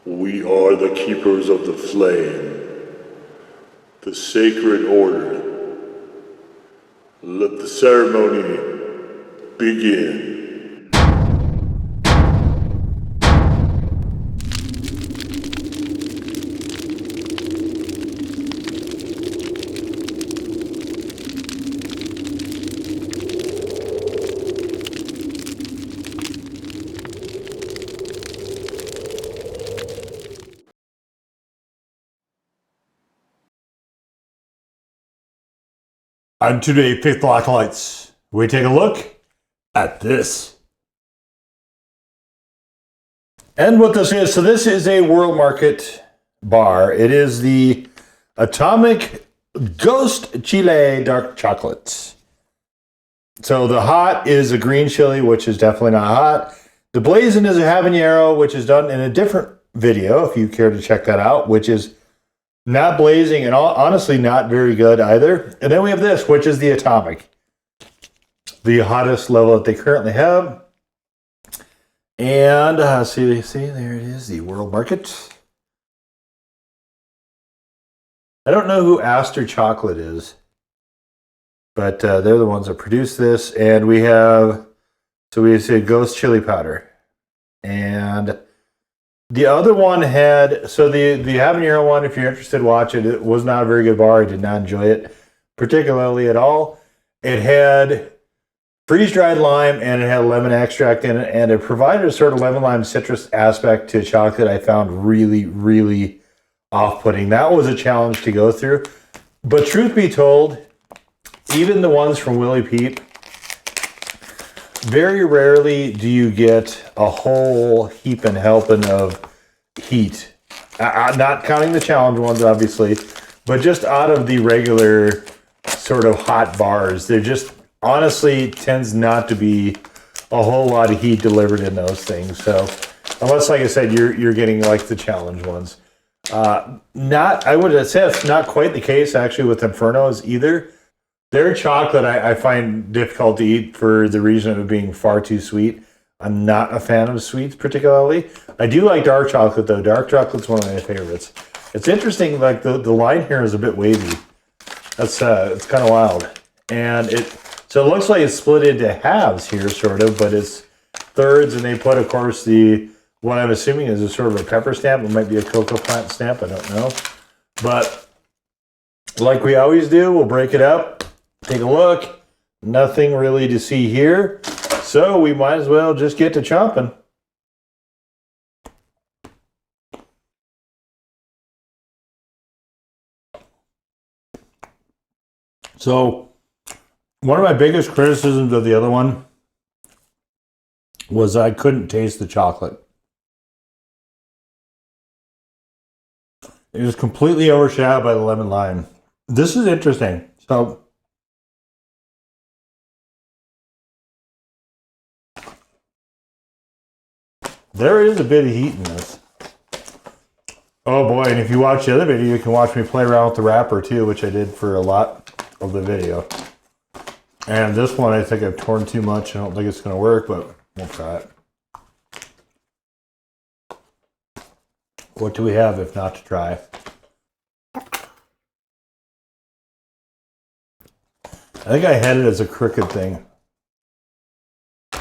We are the keepers of the flame, the sacred order. Let the ceremony begin. On today, Fifth Acolytes, we take a look at this. And what this is, so this is a World Market bar. It is the Atomic Ghost Chile Dark Chocolate. So the hot is a green chili, which is definitely not hot. The blazing is a habanero, which is done in a different video, if you care to check that out, which is not blazing and honestly not very good either. And then we have this, which is the Atomic, the hottest level that they currently have. And see, there it is, the World Market. I don't know who Aster Chocolate is, but they're the ones that produce this. And we have, so we say Ghost Chili Powder. And the other one had, so the habanero one, if you're interested, watch it. It was not a very good bar. I did not enjoy it particularly at all. It had freeze-dried lime and it had lemon extract in it, and it provided a sort of lemon-lime citrus aspect to chocolate I found really, really off-putting. That was a challenge to go through. But truth be told, even the ones from Willie Pete, very rarely do you get a whole heap and helping of heat. Not counting the challenge ones, obviously, but just out of the regular sort of hot bars, there just honestly tends not to be a whole lot of heat delivered in those things. So unless, like I said, you're getting like the challenge ones. I would say it's not quite the case actually with Infernos either. Their chocolate I find difficult to eat for the reason of being far too sweet. I'm not a fan of sweets particularly. I do like dark chocolate though. Dark chocolate's one of my favorites. It's interesting, like the line here is a bit wavy. That's it's kind of wild. And so it looks like it's split into halves here sort of, but it's thirds, and they put, of course, what I'm assuming is a sort of a pepper stamp. It might be a cocoa plant stamp, I don't know. But like we always do, we'll break it up. Take a look. Nothing really to see here. So we might as well just get to chomping. So one of my biggest criticisms of the other one was I couldn't taste the chocolate. It was completely overshadowed by the lemon lime. This is interesting. So there is a bit of heat in this. Oh boy, and if you watch the other video, you can watch me play around with the wrapper too, which I did for a lot of the video. And this one, I think I've torn too much. I don't think it's going to work, but we'll try it. What do we have if not to try? I think I had it as a crooked thing.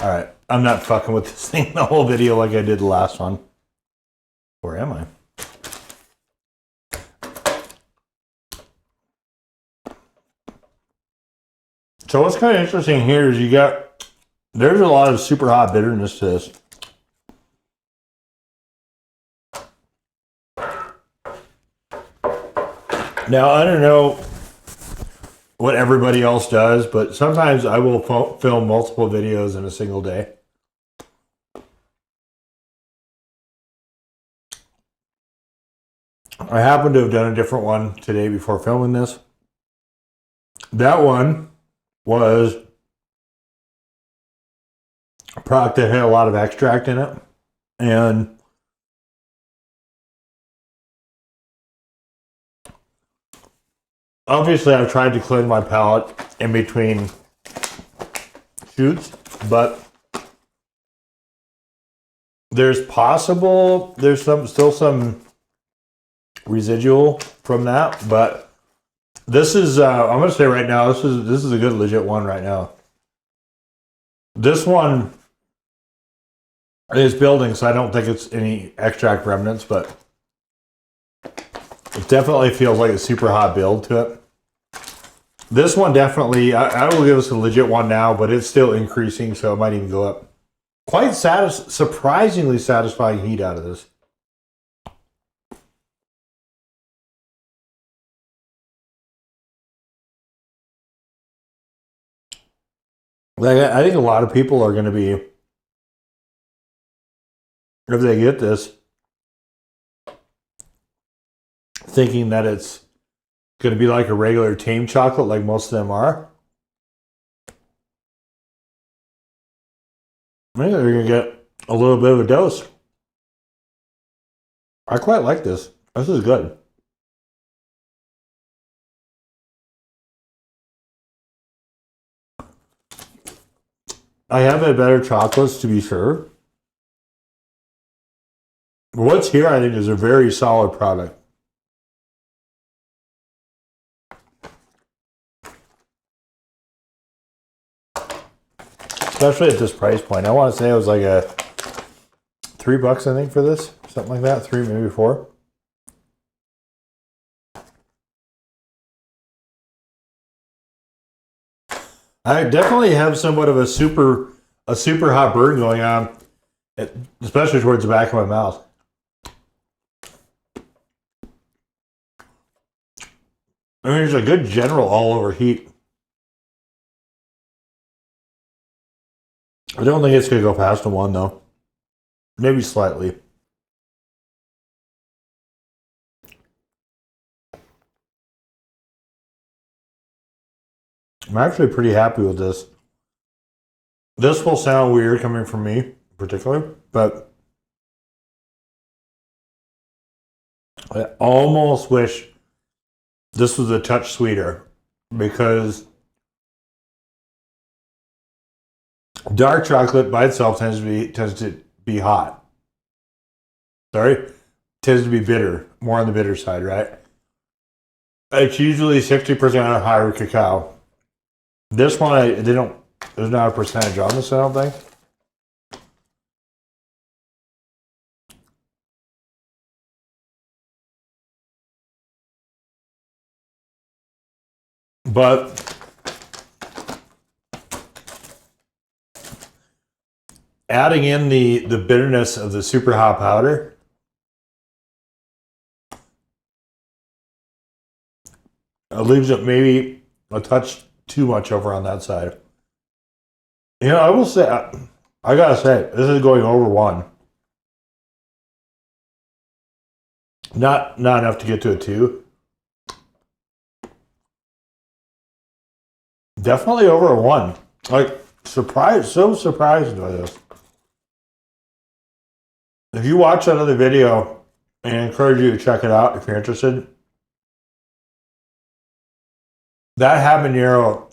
All right, I'm not fucking with this thing the whole video like I did the last one. Where am I? So what's kind of interesting here is there's a lot of super hot bitterness to this. Now, I don't know what everybody else does, but sometimes I will film multiple videos in a single day. I happen to have done a different one today before filming this. That one was a product that had a lot of extract in it, and obviously I've tried to clean my palate in between shoots, but There's still some residual from that, but this is I'm gonna say right now, this is a good legit one right now. This one is building, so I don't think it's any extract remnants, but it definitely feels like a super hot build to it. This one definitely, I will give us a legit one now, but it's still increasing, so it might even go up. Quite surprisingly satisfying heat out of this. Like, I think a lot of people are going to be, if they get this, thinking that it's going to be like a regular tame chocolate, like most of them are. I think they're going to get a little bit of a dose. I quite like this. This is good. I have had better chocolates, to be sure. What's here, I think, is a very solid product. Especially at this price point. I want to say it was like a $3, I think, for this. Something like that. 3, maybe 4. I definitely have somewhat of a super hot burn going on, especially towards the back of my mouth. I mean, there's a good general all over heat. I don't think it's going to go past a 1, though. Maybe slightly. I'm actually pretty happy with this. This will sound weird coming from me, in particular, but I almost wish this was a touch sweeter, because dark chocolate by itself tends to be hot. Sorry, tends to be bitter, more on the bitter side, right? It's usually 60% higher cacao. This one, there's not a percentage on this, I don't think. But adding in the bitterness of the super hot powder, it leaves it maybe a touch too much over on that side. You know, I will say, I gotta say, this is going over 1. Not enough to get to a 2. Definitely over a 1. Like, so surprised by this. If you watch that other video, I encourage you to check it out if you're interested. That habanero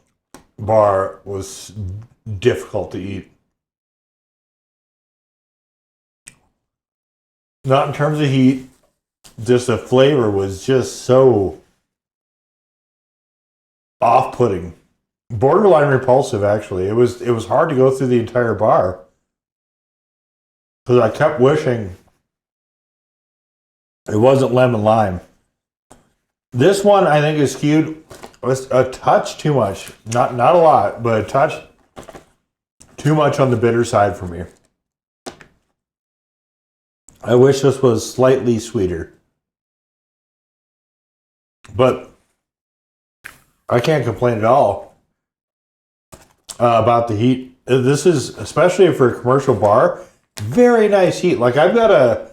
bar was difficult to eat. Not in terms of heat, just the flavor was just so off-putting. Borderline repulsive, actually. It was hard to go through the entire bar, because I kept wishing it wasn't lemon lime. This one, I think, is skewed a touch too much. Not a lot, but a touch too much on the bitter side for me. I wish this was slightly sweeter. But I can't complain at all about the heat. This is, especially for a commercial bar, very nice heat. Like, I've got a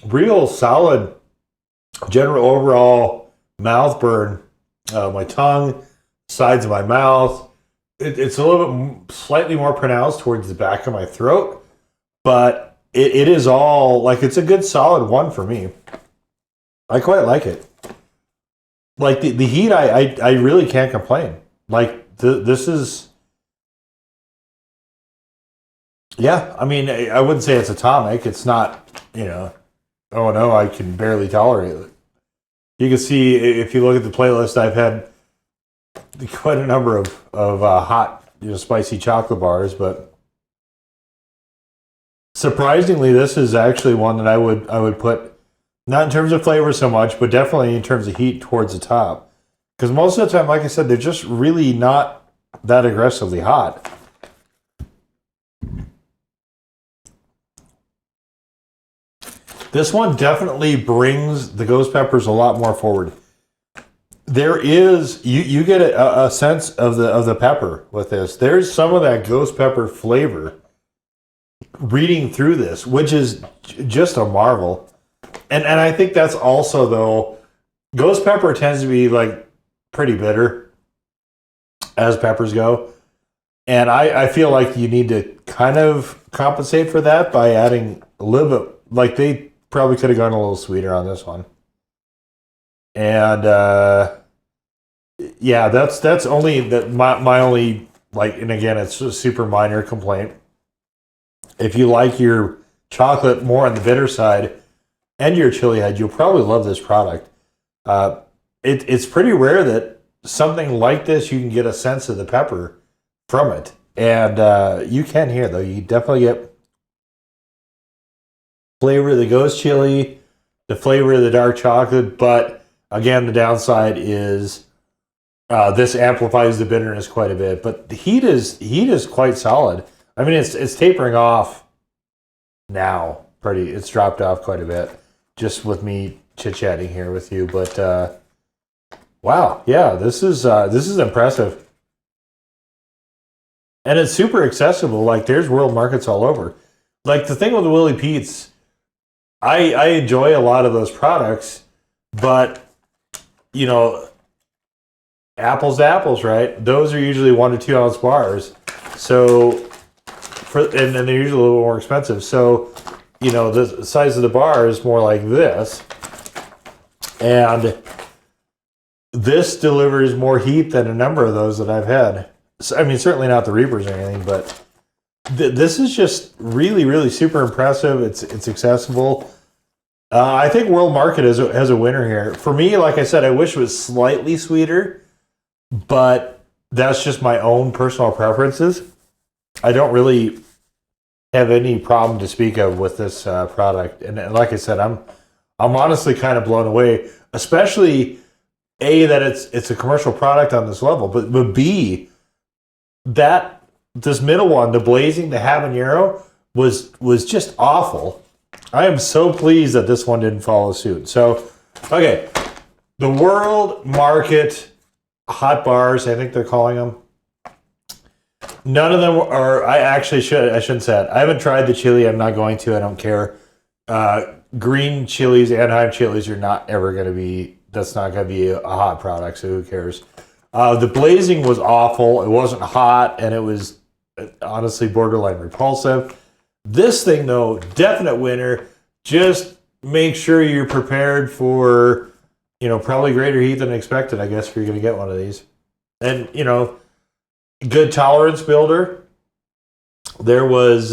real solid general overall mouth burn. My tongue, sides of my mouth. It's a little bit slightly more pronounced towards the back of my throat, but it is all, like, it's a good solid 1 for me. I quite like it. Like, the heat, I really can't complain. Like, this is, Yeah, I mean, I wouldn't say it's atomic. It's not, oh no, I can barely tolerate it. You can see if you look at the playlist, I've had quite a number of hot, spicy chocolate bars, but surprisingly, this is actually one that I would put, not in terms of flavor so much, but definitely in terms of heat towards the top. Because most of the time, like I said, they're just really not that aggressively hot. This one definitely brings the ghost peppers a lot more forward. There is, you get a sense of the pepper with this. There's some of that ghost pepper flavor reading through this, which is just a marvel. And I think that's also, though, ghost pepper tends to be like pretty bitter as peppers go. And I feel like you need to kind of compensate for that by adding a little bit, like they probably could have gone a little sweeter on this one. And yeah, that's only my only, like, and again, it's a super minor complaint. If you like your chocolate more on the bitter side and your chili head, you'll probably love this product. It's pretty rare that something like this, you can get a sense of the pepper from it. And you can here, though. You definitely get flavor of the ghost chili, the flavor of the dark chocolate, but again, the downside is this amplifies the bitterness quite a bit. But the heat is quite solid. I mean, it's tapering off now. It's dropped off quite a bit just with me chit-chatting here with you. But wow, yeah, this is impressive. And it's super accessible. Like, there's world markets all over. Like, the thing with the Willie Pete's, I enjoy a lot of those products, but, apples to apples, right? Those are usually 1 to 2 ounce bars. So, and they're usually a little more expensive. So, the size of the bar is more like this. And this delivers more heat than a number of those that I've had. So, I mean, certainly not the Reapers or anything, but this is just really, really super impressive. It's accessible. I think World Market has a winner here. For me, like I said, I wish it was slightly sweeter, but that's just my own personal preferences. I don't really have any problem to speak of with this product. And like I said, I'm honestly kind of blown away, especially A, that it's a commercial product on this level, but B, that this middle one, the Blazing, the habanero, was just awful. I am so pleased that this one didn't follow suit. So, okay, the World Market hot bars, I think they're calling them. None of them are. I shouldn't say that. I haven't tried the chili. I'm not going to. I don't care. Green chilies, Anaheim chilies are not ever going to be. That's not going to be a hot product. So who cares? The Blazing was awful. It wasn't hot, and it was honestly borderline repulsive. This thing, though, definite winner. Just make sure you're prepared for, probably greater heat than expected, I guess, if you're going to get one of these. And, good tolerance builder. There was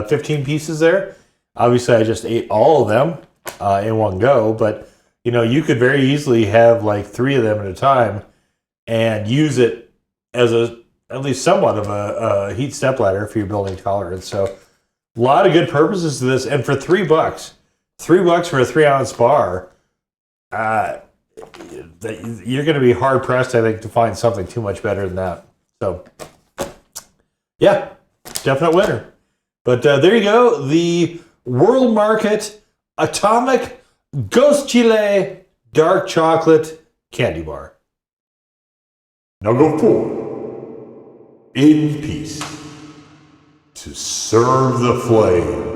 15 pieces there. Obviously, I just ate all of them in one go, but, you could very easily have like 3 of them at a time and use it as at least somewhat of a heat stepladder for your building tolerance. So, a lot of good purposes to this, and for $3, $3 for a 3 ounce bar, you're going to be hard pressed, I think, to find something too much better than that. So, yeah, definite winner. But there you go, the World Market Atomic Ghost Chile Dark Chocolate Candy Bar. Now go forward in peace to serve the flame.